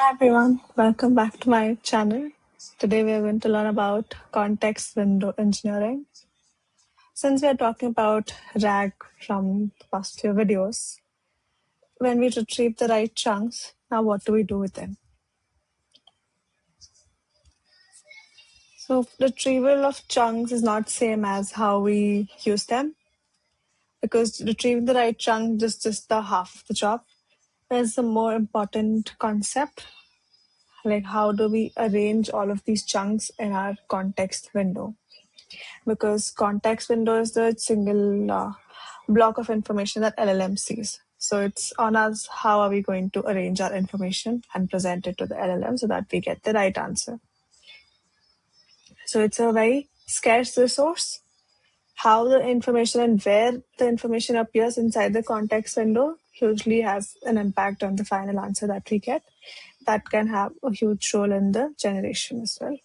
Hi everyone, welcome back to my channel. Today we are going to learn about context window engineering. Since we are talking about RAG from the past few videos, when we retrieve the right chunks, now what do we do with them? So retrieval of chunks is not same as how we use them, because retrieving the right chunk is just the half of the job. There's a more important concept, like how do we arrange all of these chunks in our context window. Because context window is the single block of information that LLM sees. So it's on us how are we going to arrange our information and present it to the LLM so that we get the right answer. So it's a very scarce resource. How the information and where the information appears inside the context window hugely has an impact on the final answer that we get. That can have a huge role in the generation as well.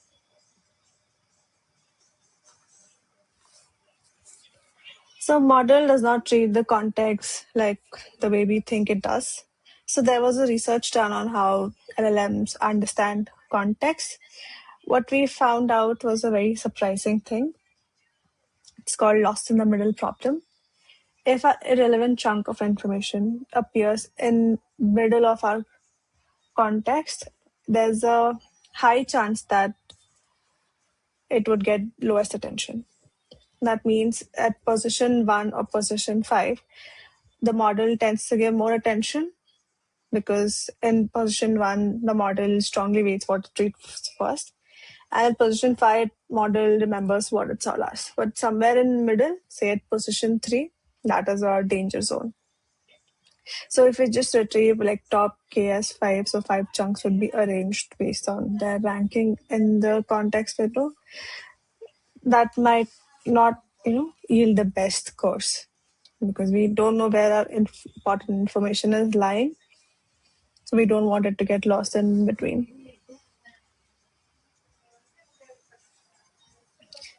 So model does not treat the context like the way we think it does. So there was a research done on how LLMs understand context. What we found out was a very surprising thing. It's called lost in the middle problem. If an irrelevant chunk of information appears in middle of our context, there's a high chance that it would get lowest attention. That means at position 1 or position 5, the model tends to give more attention because in position 1, the model strongly weights what it reads first. And at position 5, model remembers what it saw last. But somewhere in middle, say at position 3, that is our danger zone. So if we just retrieve like top KS5, so 5 chunks would be arranged based on their ranking in the context window. That might not, yield the best course because we don't know where our important information is lying. So we don't want it to get lost in between.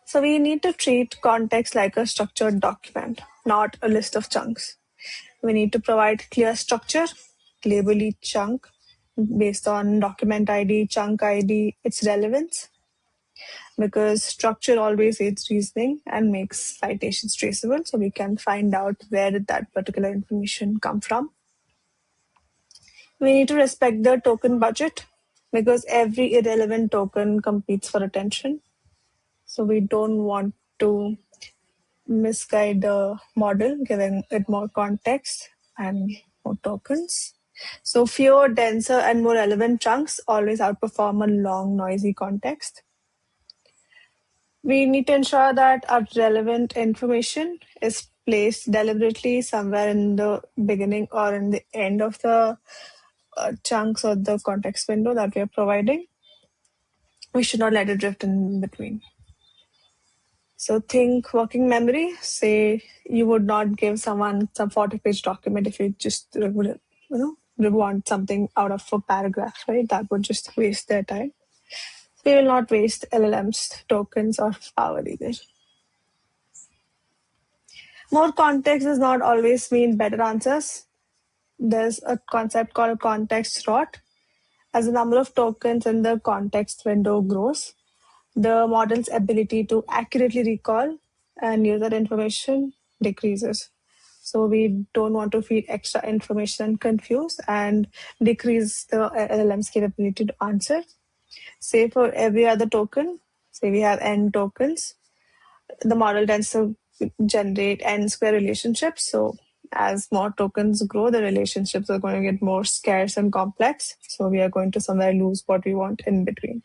So we need to treat context like a structured document, not a list of chunks. We need to provide clear structure, label each chunk based on document ID, chunk ID, its relevance, because structure always aids reasoning and makes citations traceable, so we can find out where did that particular information come from. We need to respect the token budget because every irrelevant token competes for attention. So we don't want to misguide the model, giving it more context and more tokens. So fewer, denser, and more relevant chunks always outperform a long, noisy context. We need to ensure that our relevant information is placed deliberately somewhere in the beginning or in the end of the chunks or the context window that we are providing. We should not let it drift in between. So think working memory. Say you would not give someone some 40-page document if you just would, want something out of a paragraph, right? That would just waste their time. We will not waste LLM's tokens or power either. More context does not always mean better answers. There's a concept called context rot. As the number of tokens in the context window grows, the model's ability to accurately recall and use that information decreases. So we don't want to feed extra information and confuse and decrease the LLM's capability to answer. Say for every other token, say we have n tokens, the model tends to generate n square relationships. So as more tokens grow, the relationships are going to get more scarce and complex. So we are going to somewhere lose what we want in between.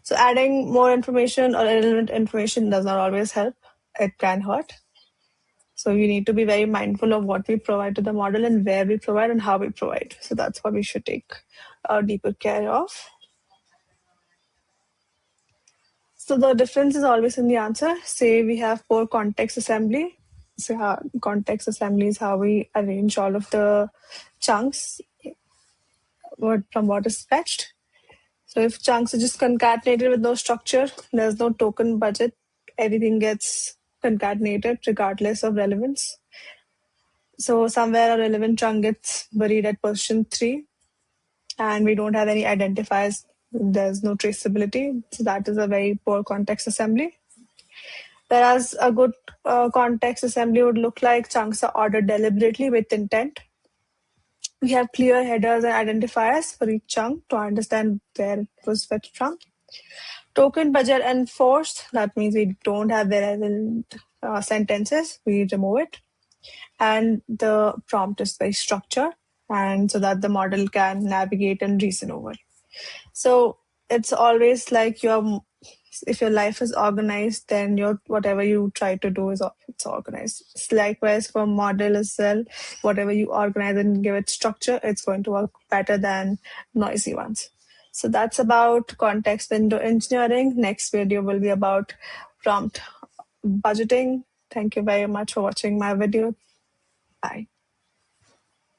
So adding more information or irrelevant information does not always help. It can hurt. So you need to be very mindful of what we provide to the model and where we provide and how we provide. So that's what we should take deeper care of. So the difference is always in the answer. Say we have poor context assembly. So context assembly is how we arrange all of the chunks from what is fetched. So if chunks are just concatenated with no structure, there's no token budget, everything gets concatenated regardless of relevance. So somewhere a relevant chunk gets buried at position 3. and we don't have any identifiers. There's no traceability. So that is a very poor context assembly. Whereas a good context assembly would look like chunks are ordered deliberately with intent. We have clear headers and identifiers for each chunk to understand where it was fetched from. Token budget enforced, that means we don't have irrelevant sentences, we remove it. And the prompt is very structured, and so that the model can navigate and reason over. So it's always like if your life is organized, then your whatever you try to do is it's organized. It's likewise for model as well. Whatever you organize and give it structure, it's going to work better than noisy ones. So that's about context window engineering. Next video will be about prompt budgeting. Thank you very much for watching my video. Bye.